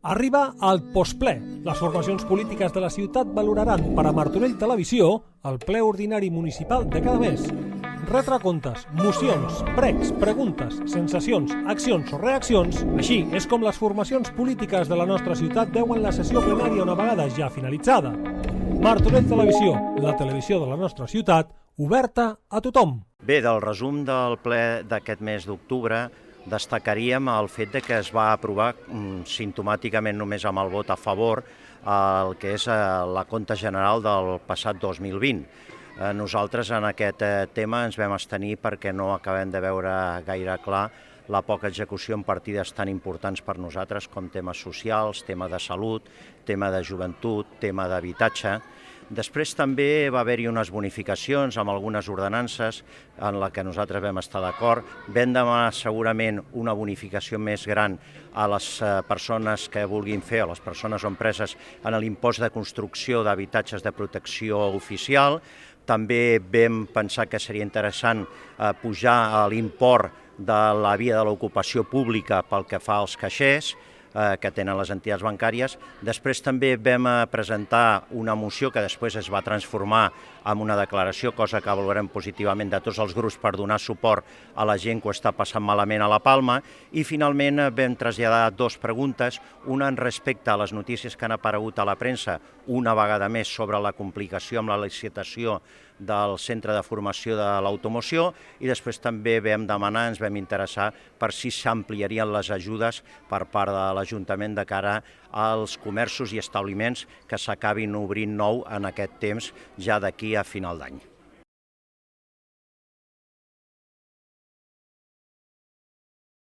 Arriba el postple. Les formacions polítiques de la ciutat valoraran per a Martorell Televisió el ple ordinari municipal de cada mes. Retre comptes, mocions, pregs, preguntes, sensacions, accions o reaccions. Així és com les formacions polítiques de la nostra ciutat veuen la sessió plenària una vegada ja finalitzada. Martorell Televisió, la televisió de la nostra ciutat, oberta a tothom. Bé, del resum del ple d'aquest mes d'octubre destacaríem el fet de que es va aprovar simptomàticament només amb el vot a favor el que és la compte general del passat 2020. Nosaltres en aquest tema ens vam abstenir perquè no acabem de veure gaire clar la poca execució en partides tan importants per nosaltres com temes socials, tema de salut, tema de joventut, tema d'habitatge. Després també va haver-hi unes bonificacions amb algunes ordenances en la que nosaltres vam estar d'acord. Vam demanar segurament una bonificació més gran a les persones que vulguin fer, a les persones o empreses, en l'impost de construcció d'habitatges de protecció oficial. També vam pensar que seria interessant pujar l'import de la via de l'ocupació pública pel que fa als caixers que tenen les entitats bancàries. Després també vam presentar una moció que després es va transformar en una declaració, cosa que valorem positivament de tots els grups per donar suport a la gent que ho està passant malament a la Palma. I finalment vam traslladar dues preguntes, una respecte a les notícies que han aparegut a la premsa, una vegada més sobre la complicació amb la licitació del centre de formació de l'automoció, i després també vam demanar, ens vam interessar per si s'ampliarien les ajudes per part de l'Ajuntament de cara als comerços i establiments que s'acabin obrint nou en aquest temps ja d'aquí a final d'any.